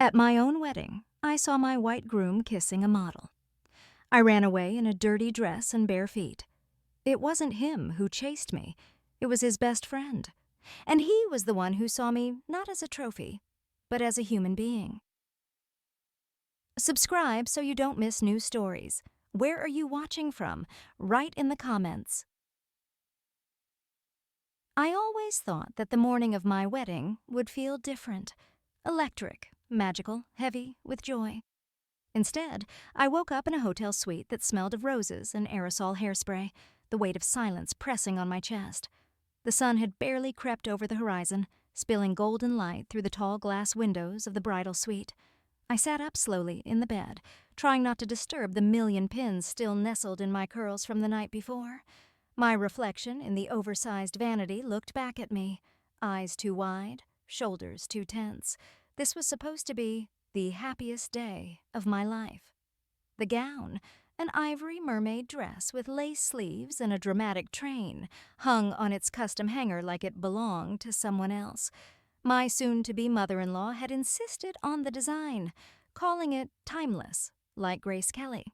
At my own wedding, I saw my white groom kissing a model. I ran away in a dirty dress and bare feet. It wasn't him who chased me. It was his best friend. And he was the one who saw me not as a trophy, but as a human being. Subscribe so you don't miss new stories. Where are you watching from? Write in the comments. I always thought that the morning of my wedding would feel different. Electric, magical, heavy with joy. Instead, I woke up in a hotel suite that smelled of roses and aerosol hairspray, the weight of silence pressing on my chest. The sun had barely crept over the horizon, spilling golden light through the tall glass windows of the bridal suite. I sat up slowly in the bed, trying not to disturb the million pins still nestled in my curls from the night before. My reflection in the oversized vanity looked back at me, eyes too wide, shoulders too tense. This was supposed to be the happiest day of my life. The gown, an ivory mermaid dress with lace sleeves and a dramatic train, hung on its custom hanger like it belonged to someone else. My soon-to-be mother-in-law had insisted on the design, calling it timeless, like Grace Kelly.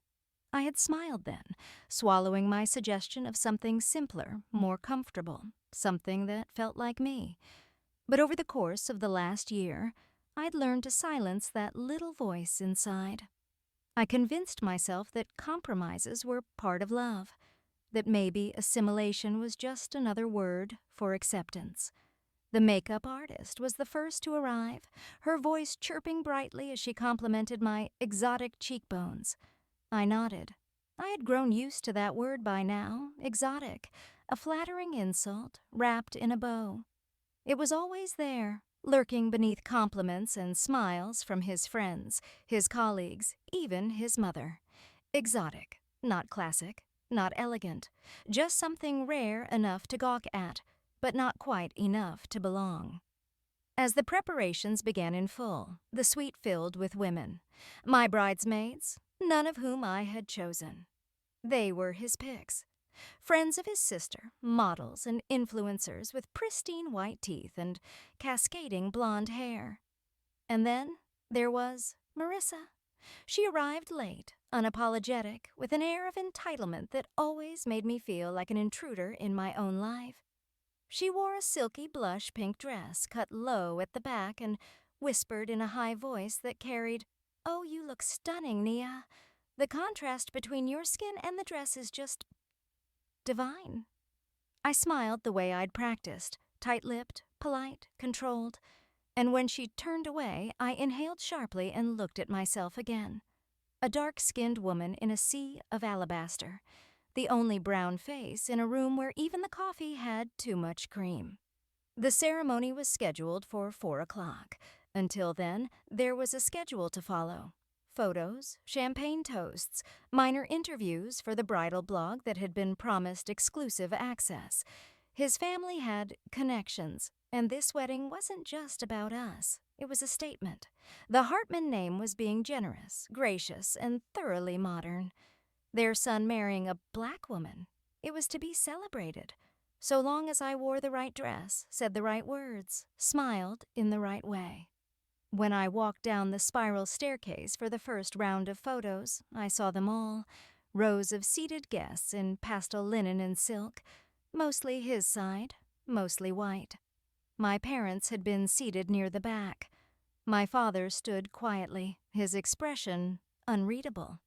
I had smiled then, swallowing my suggestion of something simpler, more comfortable, something that felt like me. But over the course of the last year, I'd learned to silence that little voice inside. I convinced myself that compromises were part of love, that maybe assimilation was just another word for acceptance. The makeup artist was the first to arrive, her voice chirping brightly as she complimented my exotic cheekbones. I nodded. I had grown used to that word by now, exotic, a flattering insult wrapped in a bow. It was always there, lurking beneath compliments and smiles from his friends, his colleagues, even his mother. Exotic, not classic, not elegant, just something rare enough to gawk at, but not quite enough to belong. As the preparations began in full, the suite filled with women. My bridesmaids, none of whom I had chosen. They were his picks. Friends of his sister, models and influencers with pristine white teeth and cascading blonde hair. And then there was Marissa. She arrived late, unapologetic, with an air of entitlement that always made me feel like an intruder in my own life. She wore a silky blush pink dress cut low at the back and whispered in a high voice that carried, "Oh, you look stunning, Nia. The contrast between your skin and the dress is just divine." I smiled the way I'd practiced, tight-lipped, polite, controlled, and when she turned away, I inhaled sharply and looked at myself again. A dark-skinned woman in a sea of alabaster, the only brown face in a room where even the coffee had too much cream. The ceremony was scheduled for 4 o'clock. Until then, there was a schedule to follow. Photos, champagne toasts, minor interviews for the bridal blog that had been promised exclusive access. His family had connections, and this wedding wasn't just about us. It was a statement. The Hartman name was being generous, gracious, and thoroughly modern. Their son marrying a black woman. It was to be celebrated, so long as I wore the right dress, said the right words, smiled in the right way. When I walked down the spiral staircase for the first round of photos, I saw them all, rows of seated guests in pastel linen and silk, mostly his side, mostly white. My parents had been seated near the back. My father stood quietly, his expression unreadable.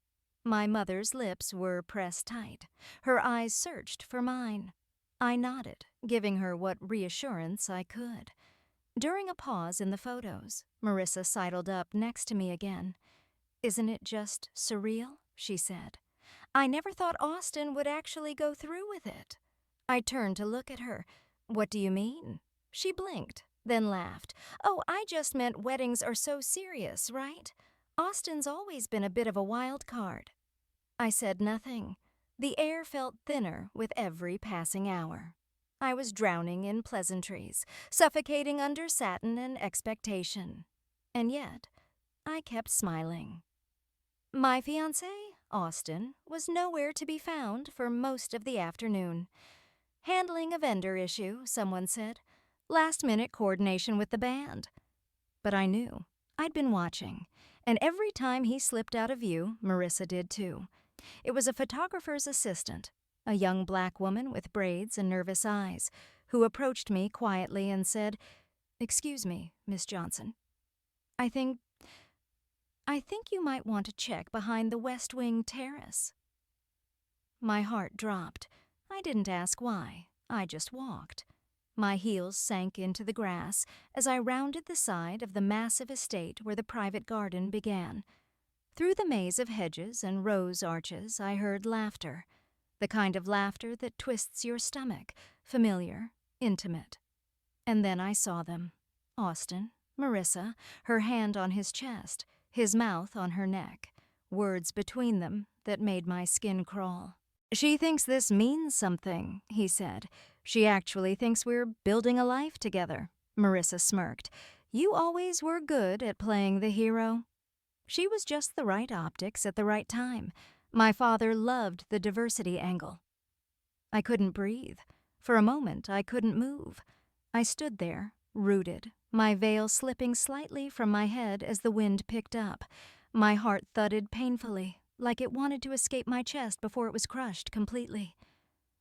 My mother's lips were pressed tight. Her eyes searched for mine. I nodded, giving her what reassurance I could. During a pause in the photos, Marissa sidled up next to me again. "Isn't it just surreal?" she said. "I never thought Austin would actually go through with it." I turned to look at her. "What do you mean?" She blinked, then laughed. "Oh, I just meant weddings are so serious, right? Austin's always been a bit of a wild card." I said nothing. The air felt thinner with every passing hour. I was drowning in pleasantries, suffocating under satin and expectation. And yet, I kept smiling. My fiancé, Austin, was nowhere to be found for most of the afternoon. Handling a vendor issue, someone said. Last-minute coordination with the band. But I knew. I'd been watching, and every time he slipped out of view, Marissa did too. It was a photographer's assistant, a young black woman with braids and nervous eyes, who approached me quietly and said, "Excuse me, Miss Johnson. I think you might want to check behind the West Wing terrace." My heart dropped. I didn't ask why. I just walked. My heels sank into the grass as I rounded the side of the massive estate where the private garden began. Through the maze of hedges and rose arches, I heard laughter, the kind of laughter that twists your stomach, familiar, intimate. And then I saw them. Austin, Marissa, her hand on his chest, his mouth on her neck, words between them that made my skin crawl. "She thinks this means something," he said. "She actually thinks we're building a life together." Marissa smirked. "You always were good at playing the hero." She was just the right optics at the right time. My father loved the diversity angle. I couldn't breathe. For a moment, I couldn't move. I stood there, rooted, my veil slipping slightly from my head as the wind picked up. My heart thudded painfully, like it wanted to escape my chest before it was crushed completely.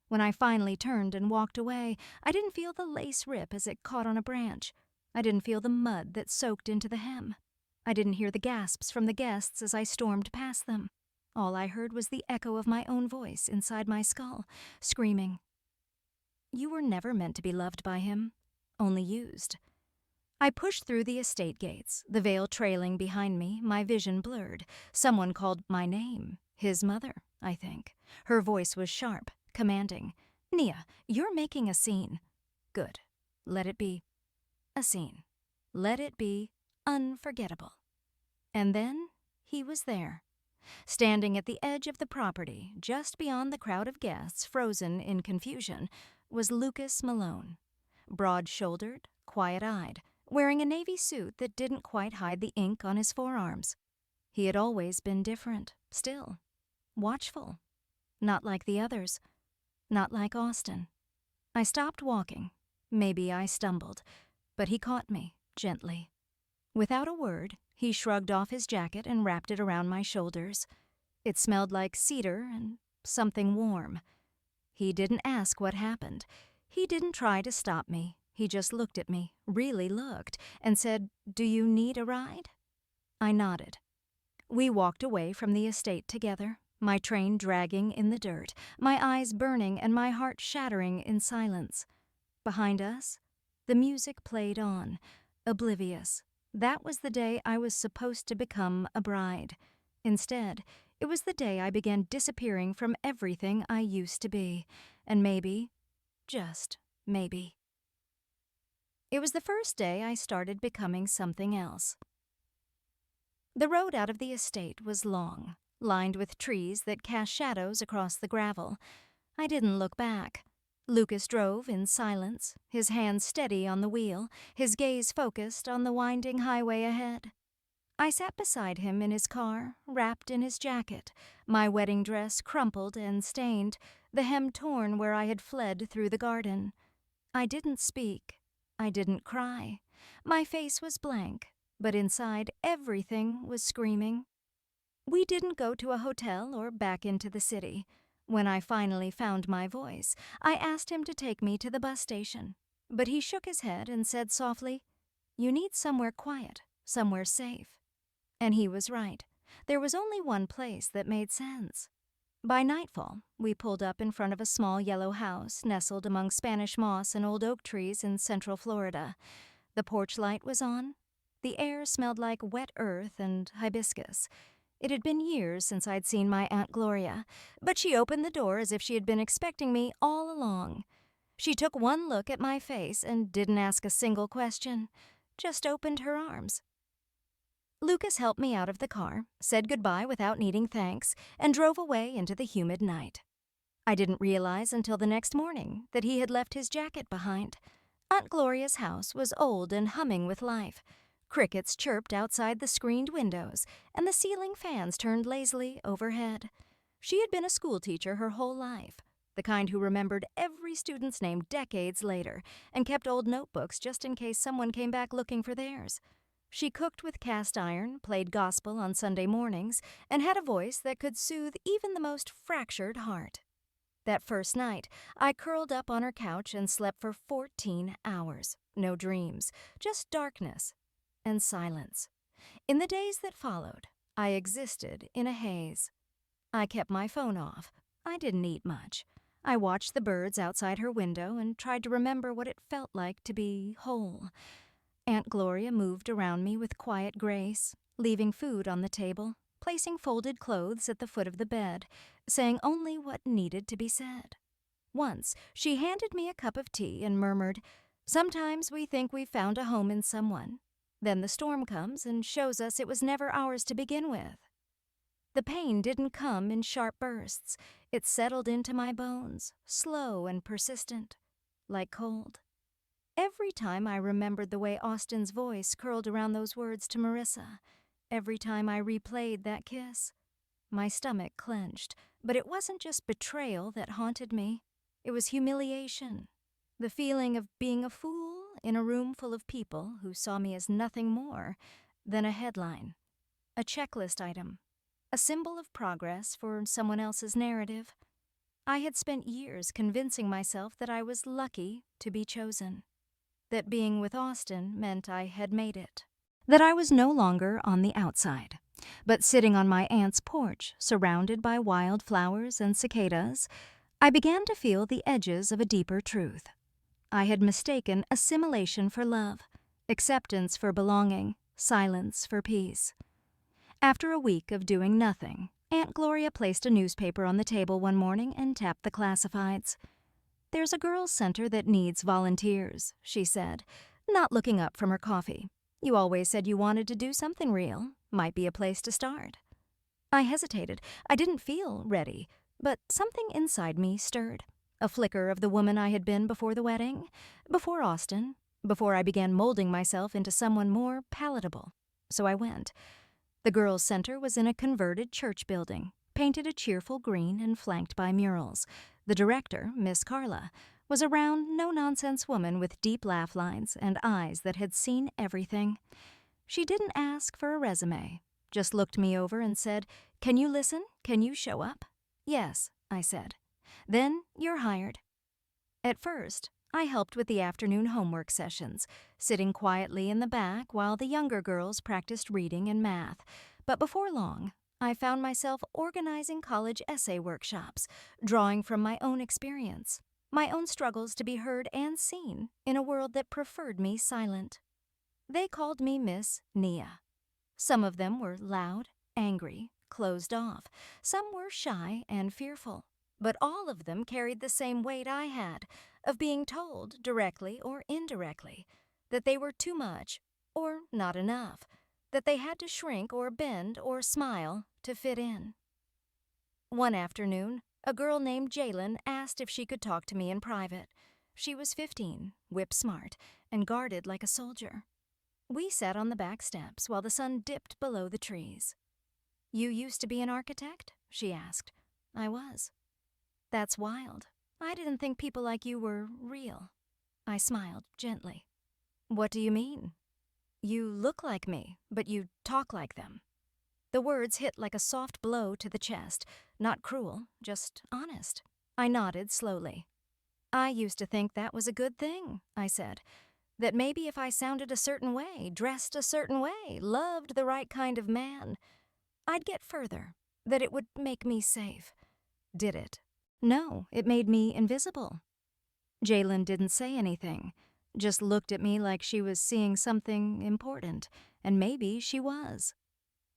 When I finally turned and walked away, I didn't feel the lace rip as it caught on a branch. I didn't feel the mud that soaked into the hem. I didn't hear the gasps from the guests as I stormed past them. All I heard was the echo of my own voice inside my skull, screaming, "You were never meant to be loved by him, only used." I pushed through the estate gates, the veil trailing behind me, my vision blurred. Someone called my name. His mother, I think. Her voice was sharp, commanding. "Nia, you're making a scene." "Good. Let it be a scene. Let it be unforgettable." And then he was there, standing at the edge of the property, just beyond the crowd of guests frozen in confusion, was Lucas Malone. Broad-shouldered, quiet-eyed, wearing a navy suit that didn't quite hide the ink on his forearms. He had always been different, still. Watchful. Not like the others. Not like Austin. I stopped walking. Maybe I stumbled. But he caught me, gently. Without a word, he shrugged off his jacket and wrapped it around my shoulders. It smelled like cedar and something warm. He didn't ask what happened. He didn't try to stop me. He just looked at me, really looked, and said, "Do you need a ride?" I nodded. We walked away from the estate together, my train dragging in the dirt, my eyes burning and my heart shattering in silence. Behind us, the music played on, oblivious. That was the day I was supposed to become a bride. Instead, it was the day I began disappearing from everything I used to be. And maybe, just maybe, it was the first day I started becoming something else. The road out of the estate was long, lined with trees that cast shadows across the gravel. I didn't look back. Lucas drove in silence, his hands steady on the wheel, his gaze focused on the winding highway ahead. I sat beside him in his car, wrapped in his jacket, my wedding dress crumpled and stained, the hem torn where I had fled through the garden. I didn't speak. I didn't cry. My face was blank, but inside everything was screaming. We didn't go to a hotel or back into the city. When I finally found my voice, I asked him to take me to the bus station. But he shook his head and said softly, "You need somewhere quiet, somewhere safe." And he was right. There was only one place that made sense. By nightfall, we pulled up in front of a small yellow house nestled among Spanish moss and old oak trees in central Florida. The porch light was on. The air smelled like wet earth and hibiscus. It had been years since I'd seen my Aunt Gloria, but she opened the door as if she had been expecting me all along. She took one look at my face and didn't ask a single question, just opened her arms. Lucas helped me out of the car, said goodbye without needing thanks, and drove away into the humid night. I didn't realize until the next morning that he had left his jacket behind. Aunt Gloria's house was old and humming with life. Crickets chirped outside the screened windows, and the ceiling fans turned lazily overhead. She had been a schoolteacher her whole life, the kind who remembered every student's name decades later and kept old notebooks just in case someone came back looking for theirs. She cooked with cast iron, played gospel on Sunday mornings, and had a voice that could soothe even the most fractured heart. That first night, I curled up on her couch and slept for 14 hours. No dreams, just darkness and silence. In the days that followed, I existed in a haze. I kept my phone off. I didn't eat much. I watched the birds outside her window and tried to remember what it felt like to be whole. Aunt Gloria moved around me with quiet grace, leaving food on the table, placing folded clothes at the foot of the bed, saying only what needed to be said. Once, she handed me a cup of tea and murmured, "Sometimes we think we've found a home in someone. Then the storm comes and shows us it was never ours to begin with." The pain didn't come in sharp bursts. It settled into my bones, slow and persistent, like cold. Every time I remembered the way Austin's voice curled around those words to Marissa, every time I replayed that kiss, my stomach clenched. But it wasn't just betrayal that haunted me. It was humiliation. The feeling of being a fool in a room full of people who saw me as nothing more than a headline, a checklist item, a symbol of progress for someone else's narrative. I had spent years convincing myself that I was lucky to be chosen, that being with Austin meant I had made it, that I was no longer on the outside, but sitting on my aunt's porch, surrounded by wild flowers and cicadas, I began to feel the edges of a deeper truth. I had mistaken assimilation for love, acceptance for belonging, silence for peace. After a week of doing nothing, Aunt Gloria placed a newspaper on the table one morning and tapped the classifieds. "There's a girls' center that needs volunteers," she said, not looking up from her coffee. "You always said you wanted to do something real. Might be a place to start." I hesitated. I didn't feel ready, but something inside me stirred. A flicker of the woman I had been before the wedding, before Austin, before I began molding myself into someone more palatable. So I went. The girls' center was in a converted church building, painted a cheerful green and flanked by murals. The director, Miss Carla, was a round, no-nonsense woman with deep laugh lines and eyes that had seen everything. She didn't ask for a resume, just looked me over and said, "Can you listen? Can you show up?" "Yes," I said. "Then you're hired." At first, I helped with the afternoon homework sessions, sitting quietly in the back while the younger girls practiced reading and math. But before long, I found myself organizing college essay workshops, drawing from my own experience, my own struggles to be heard and seen in a world that preferred me silent. They called me Miss Nia. Some of them were loud, angry, closed off. Some were shy and fearful. But all of them carried the same weight I had, of being told, directly or indirectly, that they were too much or not enough, that they had to shrink or bend or smile to fit in. One afternoon, a girl named Jalen asked if she could talk to me in private. She was 15, whip-smart, and guarded like a soldier. We sat on the back steps while the sun dipped below the trees. "You used to be an architect?" she asked. I was. "That's wild. I didn't think people like you were real." I smiled gently. "What do you mean?" "You look like me, but you talk like them." The words hit like a soft blow to the chest, not cruel, just honest. I nodded slowly. "I used to think that was a good thing," I said. "That maybe if I sounded a certain way, dressed a certain way, loved the right kind of man, I'd get further, that it would make me safe." Did it? No, it made me invisible. Jalen didn't say anything, just looked at me like she was seeing something important, and maybe she was.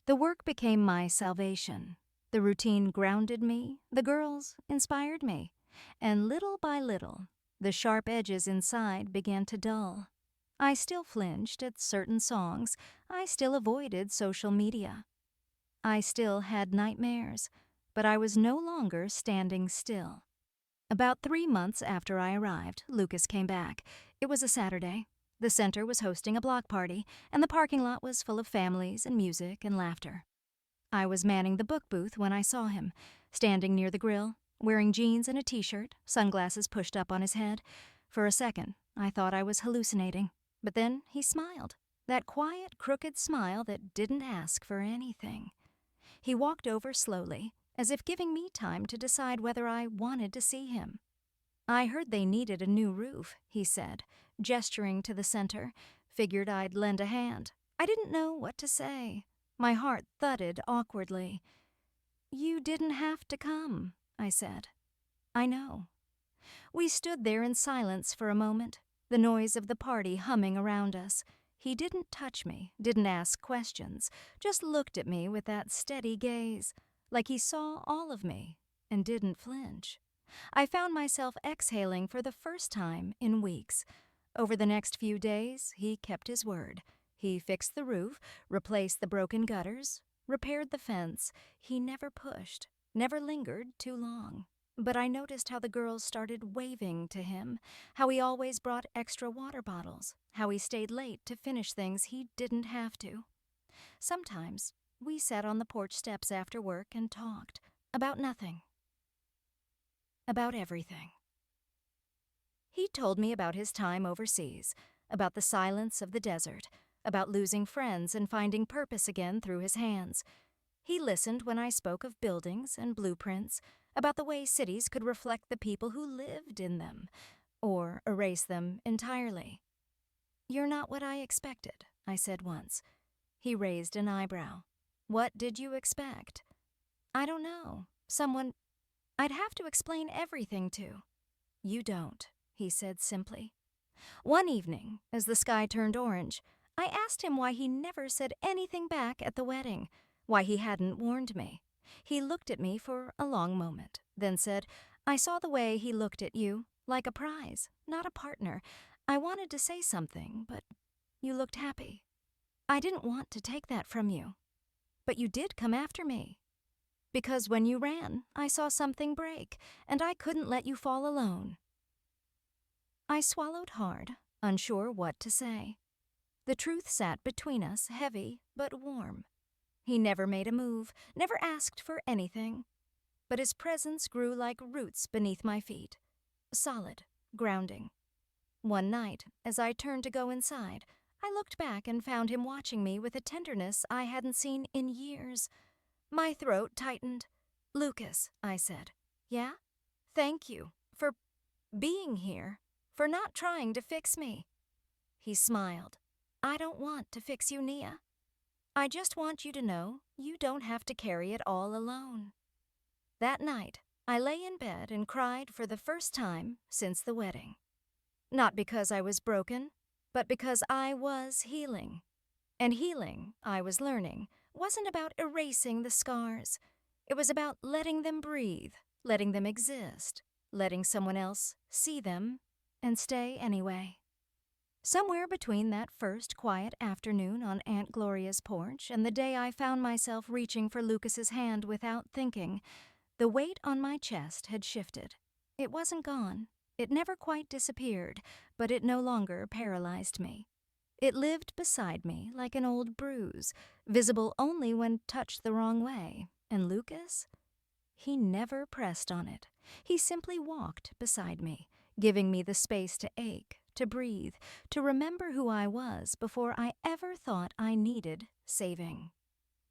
The work became my salvation. The routine grounded me, the girls inspired me, and little by little, the sharp edges inside began to dull. I still flinched at certain songs, I still avoided social media. I still had nightmares, but I was no longer standing still. About 3 months after I arrived, Lucas came back. It was a Saturday. The center was hosting a block party, and the parking lot was full of families and music and laughter. I was manning the book booth when I saw him, standing near the grill, wearing jeans and a t-shirt, sunglasses pushed up on his head. For a second, I thought I was hallucinating, but then he smiled. That quiet, crooked smile that didn't ask for anything. He walked over slowly, as if giving me time to decide whether I wanted to see him. I heard they needed a new roof, he said, gesturing to the center. Figured I'd lend a hand. I didn't know what to say. My heart thudded awkwardly. You didn't have to come, I said. I know. We stood there in silence for a moment, the noise of the party humming around us. He didn't touch me, didn't ask questions, just looked at me with that steady gaze, like he saw all of me and didn't flinch. I found myself exhaling for the first time in weeks. Over the next few days, he kept his word. He fixed the roof, replaced the broken gutters, repaired the fence. He never pushed, never lingered too long. But I noticed how the girls started waving to him, how he always brought extra water bottles, how he stayed late to finish things he didn't have to. Sometimes we sat on the porch steps after work and talked about nothing, about everything. He told me about his time overseas, about the silence of the desert, about losing friends and finding purpose again through his hands. He listened when I spoke of buildings and blueprints, about the way cities could reflect the people who lived in them, or erase them entirely. You're not what I expected, I said once. He raised an eyebrow. What did you expect? I don't know. Someone I'd have to explain everything to. You don't, he said simply. One evening, as the sky turned orange, I asked him why he never said anything back at the wedding, why he hadn't warned me. He looked at me for a long moment, then said, I saw the way he looked at you, like a prize, not a partner. I wanted to say something, but you looked happy. I didn't want to take that from you. But you did come after me. Because when you ran, I saw something break, and I couldn't let you fall alone. I swallowed hard, unsure what to say. The truth sat between us, heavy but warm. He never made a move, never asked for anything. But his presence grew like roots beneath my feet. Solid, grounding. One night, as I turned to go inside, I looked back and found him watching me with a tenderness I hadn't seen in years. My throat tightened. Lucas, I said. Yeah? Thank you for being here, for not trying to fix me. He smiled. I don't want to fix you, Nia. I just want you to know you don't have to carry it all alone. That night, I lay in bed and cried for the first time since the wedding. Not because I was broken, but because I was healing. And healing, I was learning, wasn't about erasing the scars. It was about letting them breathe, letting them exist, letting someone else see them and stay anyway. Somewhere between that first quiet afternoon on Aunt Gloria's porch and the day I found myself reaching for Lucas's hand without thinking, the weight on my chest had shifted. It wasn't gone. It never quite disappeared, but it no longer paralyzed me. It lived beside me like an old bruise, visible only when touched the wrong way. And Lucas? He never pressed on it. He simply walked beside me, giving me the space to ache, to breathe, to remember who I was before I ever thought I needed saving.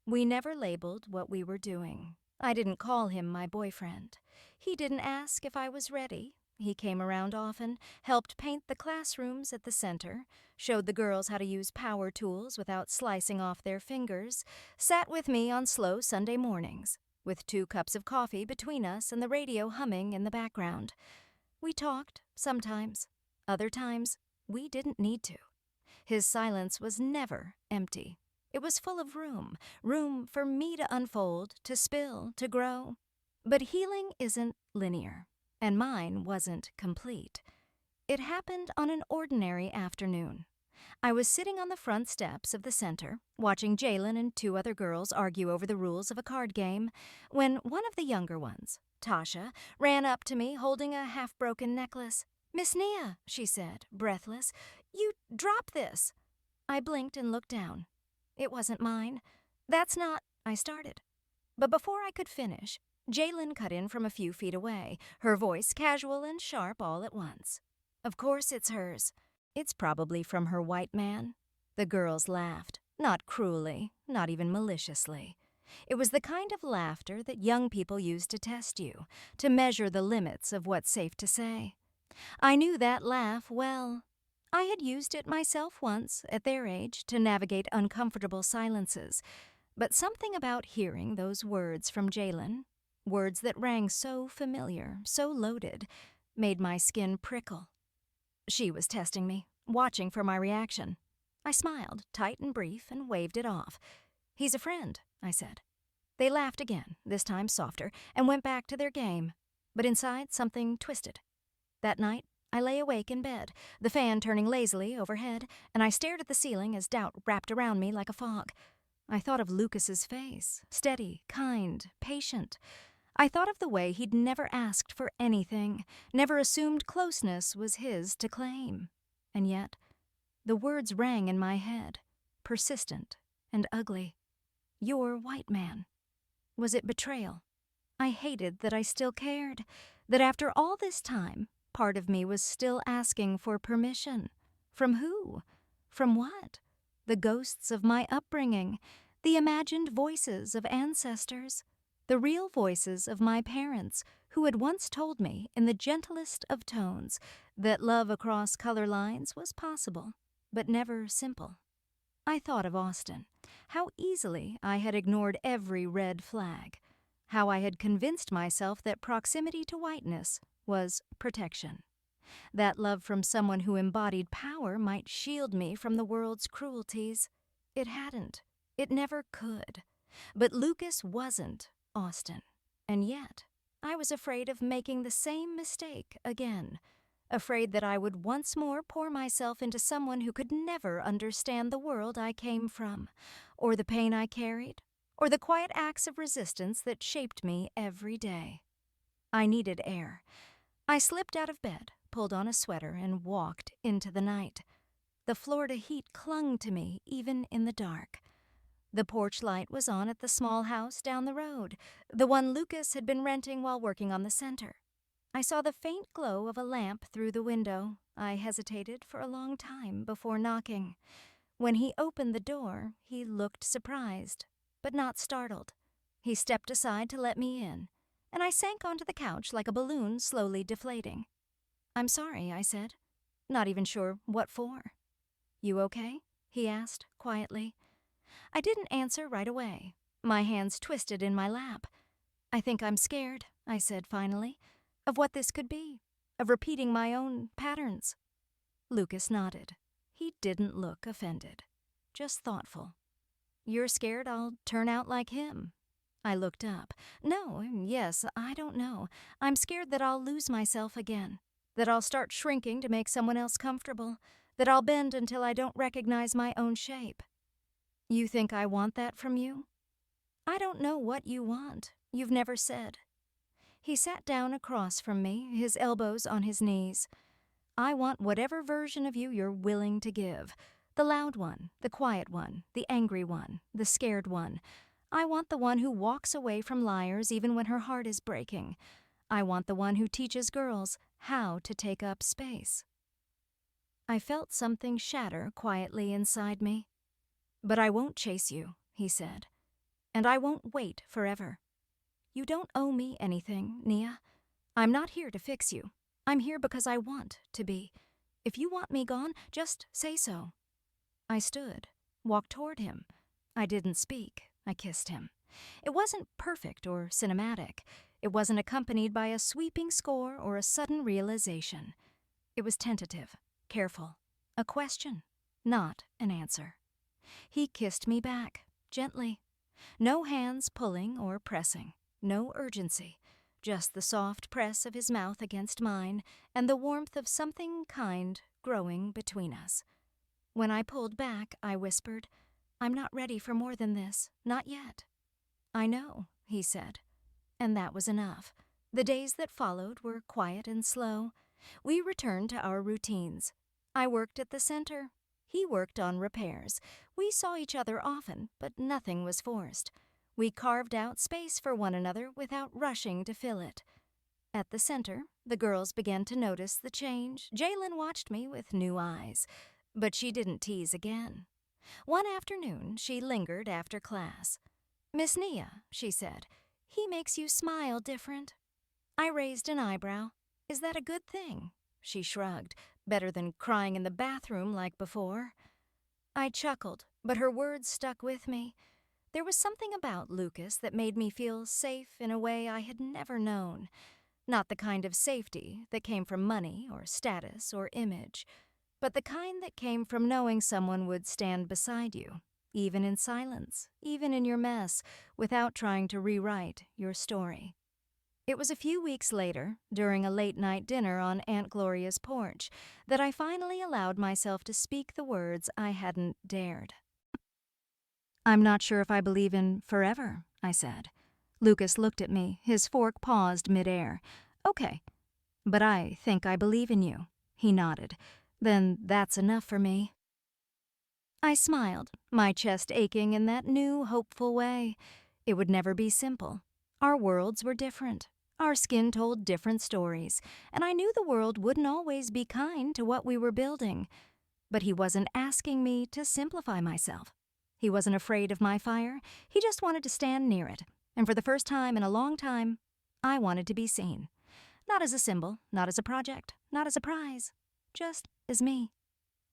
We never labeled what we were doing. I didn't call him my boyfriend. He didn't ask if I was ready. He came around often, helped paint the classrooms at the center, showed the girls how to use power tools without slicing off their fingers, sat with me on slow Sunday mornings, with 2 cups of coffee between us and the radio humming in the background. We talked, sometimes. Other times, we didn't need to. His silence was never empty. It was full of room for me to unfold, to spill, to grow. But healing isn't linear, and mine wasn't complete. It happened on an ordinary afternoon. I was sitting on the front steps of the center, watching Jalen and 2 other girls argue over the rules of a card game, when one of the younger ones, Tasha, ran up to me holding a half-broken necklace. "Miss Nia," she said, breathless, "you drop this." I blinked and looked down. It wasn't mine. "That's not," I started. But before I could finish, Jalen cut in from a few feet away, her voice casual and sharp all at once. "Of course it's hers. It's probably from her white man." The girls laughed, not cruelly, not even maliciously. It was the kind of laughter that young people use to test you, to measure the limits of what's safe to say. I knew that laugh well. I had used it myself once, at their age, to navigate uncomfortable silences. But something about hearing those words from Jalen, words that rang so familiar, so loaded, made my skin prickle. She was testing me, watching for my reaction. I smiled, tight and brief, and waved it off. "He's a friend," I said. They laughed again, this time softer, and went back to their game. But inside, something twisted. That night, I lay awake in bed, the fan turning lazily overhead, and I stared at the ceiling as doubt wrapped around me like a fog. I thought of Lucas's face, steady, kind, patient. I thought of the way he'd never asked for anything, never assumed closeness was his to claim. And yet, the words rang in my head, persistent and ugly. "You're white man." Was it betrayal? I hated that I still cared, that after all this time, part of me was still asking for permission. From who? From what? The ghosts of my upbringing, the imagined voices of ancestors, the real voices of my parents, who had once told me, in the gentlest of tones, that love across color lines was possible, but never simple. I thought of Austin, how easily I had ignored every red flag, how I had convinced myself that proximity to whiteness was protection, that love from someone who embodied power might shield me from the world's cruelties. It hadn't. It never could. But Lucas wasn't Austin, and yet I was afraid of making the same mistake again, afraid that I would once more pour myself into someone who could never understand the world I came from, or the pain I carried, or the quiet acts of resistance that shaped me every day. I needed air. I slipped out of bed, pulled on a sweater, and walked into the night. The Florida heat clung to me even in the dark. The porch light was on at the small house down the road, the one Lucas had been renting while working on the center. I saw the faint glow of a lamp through the window. I hesitated for a long time before knocking. When he opened the door, he looked surprised, but not startled. He stepped aside to let me in, and I sank onto the couch like a balloon slowly deflating. "I'm sorry," I said, not even sure what for. "You okay?" he asked quietly. I didn't answer right away. My hands twisted in my lap. "I think I'm scared," I said finally, "of what this could be, of repeating my own patterns." Lucas nodded. He didn't look offended, just thoughtful. "You're scared I'll turn out like him?" I looked up. Yes, I don't know. I'm scared that I'll lose myself again, that I'll start shrinking to make someone else comfortable, that I'll bend until I don't recognize my own shape. "You think I want that from you?" "I don't know what you want. You've never said." He sat down across from me, his elbows on his knees. "I want whatever version of you you're willing to give. The loud one, the quiet one, the angry one, the scared one. I want the one who walks away from liars even when her heart is breaking. I want the one who teaches girls how to take up space." I felt something shatter quietly inside me. "But I won't chase you," he said. "And I won't wait forever. You don't owe me anything, Nia. I'm not here to fix you. I'm here because I want to be. If you want me gone, just say so." I stood, walked toward him. I didn't speak. I kissed him. It wasn't perfect or cinematic. It wasn't accompanied by a sweeping score or a sudden realization. It was tentative, careful, a question, not an answer. He kissed me back, gently. No hands pulling or pressing, no urgency, just the soft press of his mouth against mine and the warmth of something kind growing between us. When I pulled back, I whispered, "I'm not ready for more than this, not yet." "I know," he said. And that was enough. The days that followed were quiet and slow. We returned to our routines. I worked at the center. He worked on repairs. We saw each other often, but nothing was forced. We carved out space for one another without rushing to fill it. At the center, the girls began to notice the change. Jalen watched me with new eyes, but she didn't tease again. One afternoon, she lingered after class. "Miss Nia," she said, "he makes you smile different." I raised an eyebrow. "Is that a good thing?" She shrugged. "Better than crying in the bathroom like before." I chuckled, but her words stuck with me. There was something about Lucas that made me feel safe in a way I had never known. Not the kind of safety that came from money or status or image, but the kind that came from knowing someone would stand beside you, even in silence, even in your mess, without trying to rewrite your story. It was a few weeks later, during a late-night dinner on Aunt Gloria's porch, that I finally allowed myself to speak the words I hadn't dared. "I'm not sure if I believe in forever," I said. Lucas looked at me, his fork paused midair. "Okay, but I think I believe in you." He nodded. "Then that's enough for me." I smiled, my chest aching in that new, hopeful way. It would never be simple. Our worlds were different. Our skin told different stories, and I knew the world wouldn't always be kind to what we were building. But he wasn't asking me to simplify myself. He wasn't afraid of my fire. He just wanted to stand near it. And for the first time in a long time, I wanted to be seen. Not as a symbol, not as a project, not as a prize. Just as me.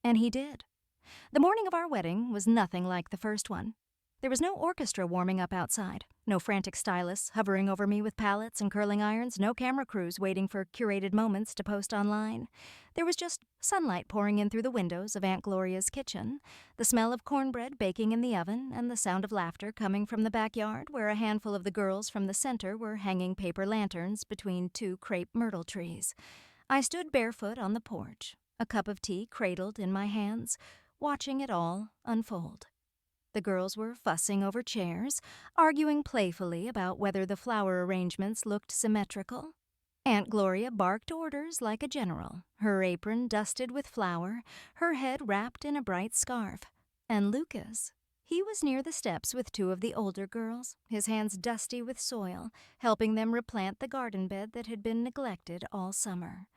And he did. The morning of our wedding was nothing like the first one. There was no orchestra warming up outside, no frantic stylists hovering over me with palettes and curling irons, no camera crews waiting for curated moments to post online. There was just sunlight pouring in through the windows of Aunt Gloria's kitchen, the smell of cornbread baking in the oven, and the sound of laughter coming from the backyard where a handful of the girls from the center were hanging paper lanterns between two crepe myrtle trees. I stood barefoot on the porch, a cup of tea cradled in my hands, watching it all unfold. The girls were fussing over chairs, arguing playfully about whether the flower arrangements looked symmetrical. Aunt Gloria barked orders like a general, her apron dusted with flour, her head wrapped in a bright scarf. And Lucas, he was near the steps with two of the older girls, his hands dusty with soil, helping them replant the garden bed that had been neglected all summer.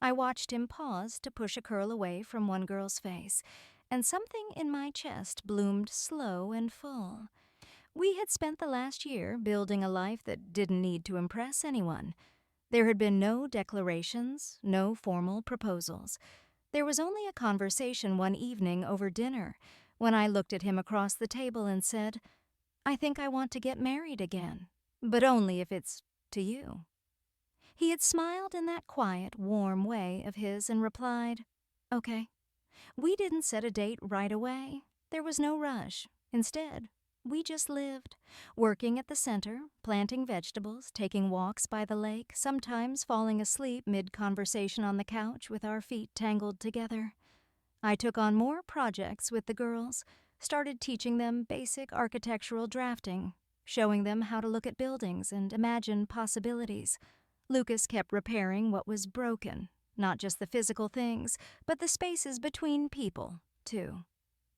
I watched him pause to push a curl away from one girl's face, and something in my chest bloomed slow and full. We had spent the last year building a life that didn't need to impress anyone. There had been no declarations, no formal proposals. There was only a conversation one evening over dinner, when I looked at him across the table and said, "I think I want to get married again, but only if it's to you." He had smiled in that quiet, warm way of his and replied, "Okay." We didn't set a date right away. There was no rush. Instead, we just lived, working at the center, planting vegetables, taking walks by the lake, sometimes falling asleep mid-conversation on the couch with our feet tangled together. I took on more projects with the girls, started teaching them basic architectural drafting, showing them how to look at buildings and imagine possibilities. Lucas kept repairing what was broken. Not just the physical things, but the spaces between people, too.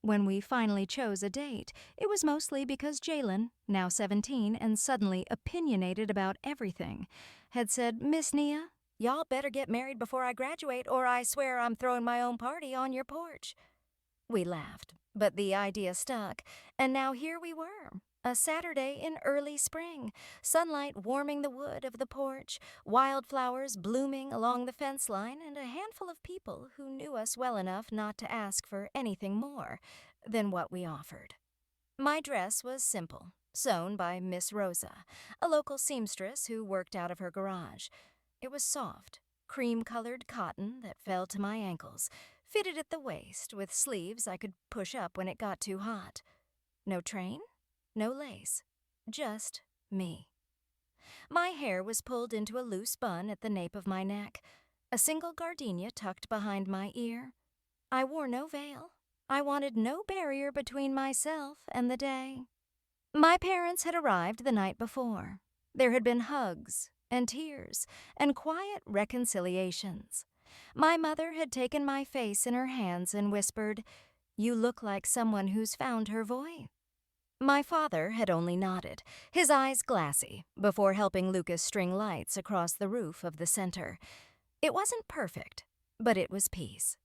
When we finally chose a date, it was mostly because Jalen, now 17 and suddenly opinionated about everything, had said, "Miss Nia, y'all better get married before I graduate or I swear I'm throwing my own party on your porch." We laughed, but the idea stuck, and now here we were. A Saturday in early spring, sunlight warming the wood of the porch, wildflowers blooming along the fence line, and a handful of people who knew us well enough not to ask for anything more than what we offered. My dress was simple, sewn by Miss Rosa, a local seamstress who worked out of her garage. It was soft, cream-colored cotton that fell to my ankles, fitted at the waist with sleeves I could push up when it got too hot. No train? No lace, just me. My hair was pulled into a loose bun at the nape of my neck, a single gardenia tucked behind my ear. I wore no veil. I wanted no barrier between myself and the day. My parents had arrived the night before. There had been hugs and tears and quiet reconciliations. My mother had taken my face in her hands and whispered, "You look like someone who's found her voice." My father had only nodded, his eyes glassy, before helping Lucas string lights across the roof of the center. It wasn't perfect, but it was peace.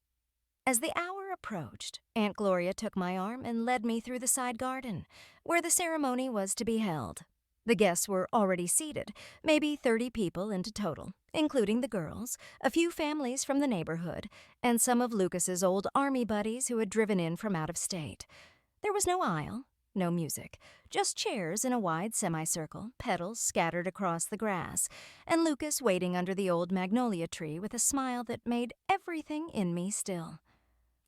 As the hour approached, Aunt Gloria took my arm and led me through the side garden, where the ceremony was to be held. The guests were already seated, maybe 30 people in total, including the girls, a few families from the neighborhood, and some of Lucas's old army buddies who had driven in from out of state. There was no aisle, no music, just chairs in a wide semicircle, petals scattered across the grass, and Lucas waiting under the old magnolia tree with a smile that made everything in me still.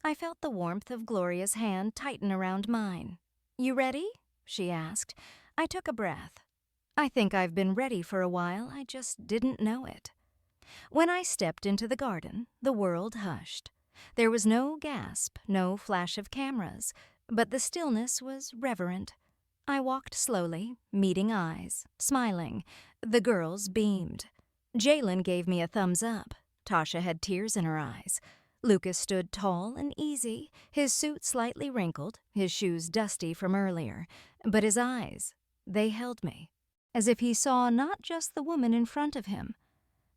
I felt the warmth of Gloria's hand tighten around mine. "You ready?" she asked. I took a breath. I think I've been ready for a while, I just didn't know it. When I stepped into the garden, the world hushed. There was no gasp, no flash of cameras, but the stillness was reverent. I walked slowly, meeting eyes, smiling. The girls beamed. Jalen gave me a thumbs up. Tasha had tears in her eyes. Lucas stood tall and easy, his suit slightly wrinkled, his shoes dusty from earlier. But his eyes, they held me, as if he saw not just the woman in front of him,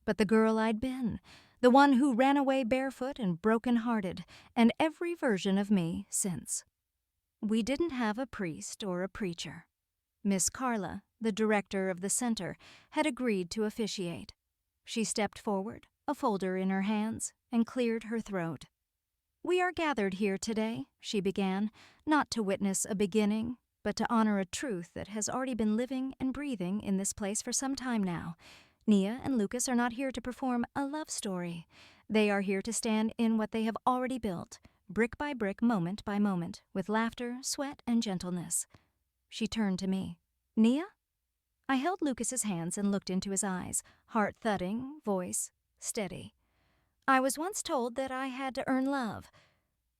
but the girl I'd been, the one who ran away barefoot and broken-hearted, and every version of me since. We didn't have a priest or a preacher. Miss Carla, the director of the center, had agreed to officiate. She stepped forward, a folder in her hands, and cleared her throat. "We are gathered here today," she began, "not to witness a beginning, but to honor a truth that has already been living and breathing in this place for some time now. Nia and Lucas are not here to perform a love story. They are here to stand in what they have already built, brick by brick, moment by moment, with laughter, sweat, and gentleness." She turned to me. "Nia?" I held Lucas's hands and looked into his eyes, heart thudding, voice steady. "I was once told that I had to earn love,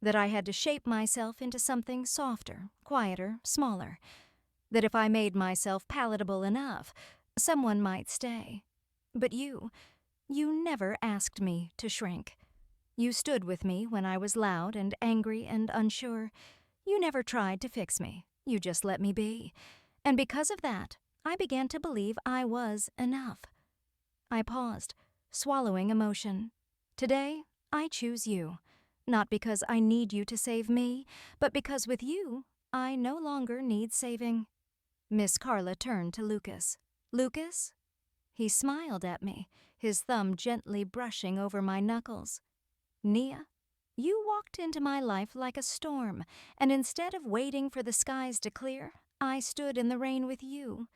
that I had to shape myself into something softer, quieter, smaller, that if I made myself palatable enough, someone might stay. But you never asked me to shrink. You stood with me when I was loud and angry and unsure. You never tried to fix me. You just let me be. And because of that, I began to believe I was enough." I paused, swallowing emotion. "Today, I choose you. Not because I need you to save me, but because with you, I no longer need saving." Miss Carla turned to Lucas. "Lucas?" He smiled at me, his thumb gently brushing over my knuckles. "Nia, you walked into my life like a storm, and instead of waiting for the skies to clear, I stood in the rain with you.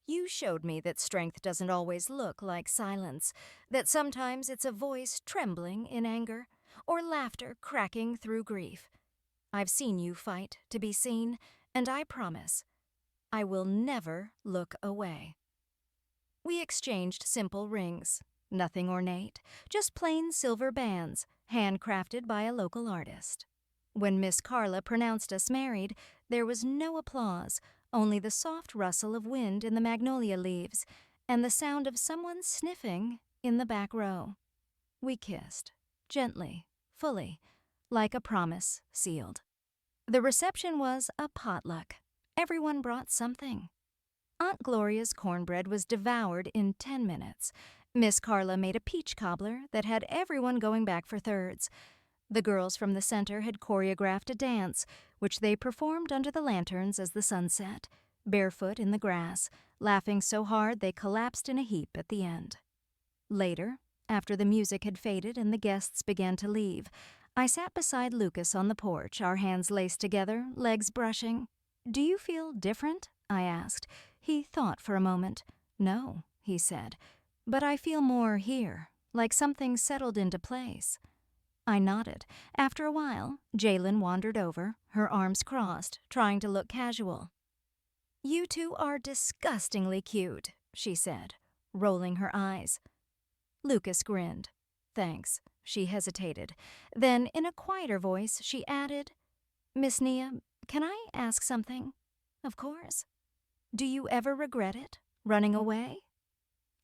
You showed me that strength doesn't always look like silence, that sometimes it's a voice trembling in anger, or laughter cracking through grief. I've seen you fight to be seen, and I promise, I will never look away." We exchanged simple rings, nothing ornate, just plain silver bands, handcrafted by a local artist. When Miss Carla pronounced us married, there was no applause, only the soft rustle of wind in the magnolia leaves and the sound of someone sniffing in the back row. We kissed, gently, fully, like a promise sealed. The reception was a potluck. Everyone brought something. Aunt Gloria's cornbread was devoured in 10 minutes. Miss Carla made a peach cobbler that had everyone going back for thirds. The girls from the center had choreographed a dance, which they performed under the lanterns as the sun set, barefoot in the grass, laughing so hard they collapsed in a heap at the end. Later, after the music had faded and the guests began to leave, I sat beside Lucas on the porch, our hands laced together, legs brushing. "Do you feel different?" I asked. He thought for a moment. "No," he said, "but I feel more here, like something settled into place." I nodded. After a while, Jalen wandered over, her arms crossed, trying to look casual. "You two are disgustingly cute," she said, rolling her eyes. Lucas grinned. "Thanks." She hesitated. Then, in a quieter voice, she added, "Miss Nia, can I ask something?" "Of course." "Do you ever regret it, running away?"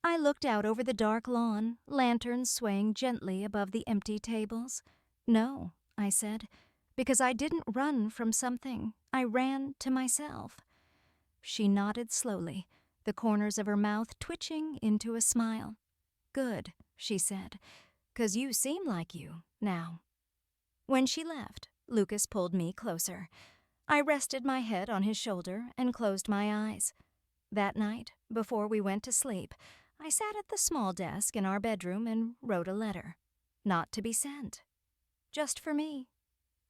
I looked out over the dark lawn, lanterns swaying gently above the empty tables. "No," I said, "because I didn't run from something. I ran to myself." She nodded slowly, the corners of her mouth twitching into a smile. "Good," she said, "'cause you seem like you now." When she left, Lucas pulled me closer. I rested my head on his shoulder and closed my eyes. That night, before we went to sleep, I sat at the small desk in our bedroom and wrote a letter. Not to be sent. Just for me.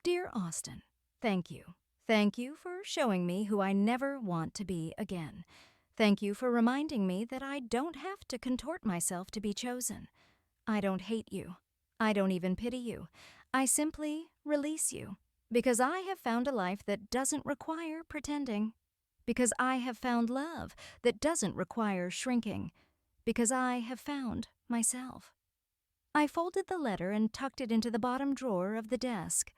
Dear Austin, thank you. Thank you for showing me who I never want to be again. Thank you for reminding me that I don't have to contort myself to be chosen. I don't hate you. I don't even pity you. I simply release you, because I have found a life that doesn't require pretending. Because I have found love that doesn't require shrinking. Because I have found myself. I folded the letter and tucked it into the bottom drawer of the desk.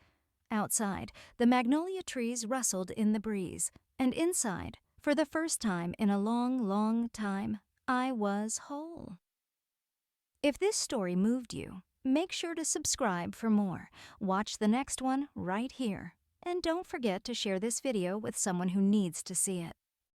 Outside, the magnolia trees rustled in the breeze, and inside, for the first time in a long, long time, I was whole. If this story moved you, make sure to subscribe for more. Watch the next one right here. And don't forget to share this video with someone who needs to see it.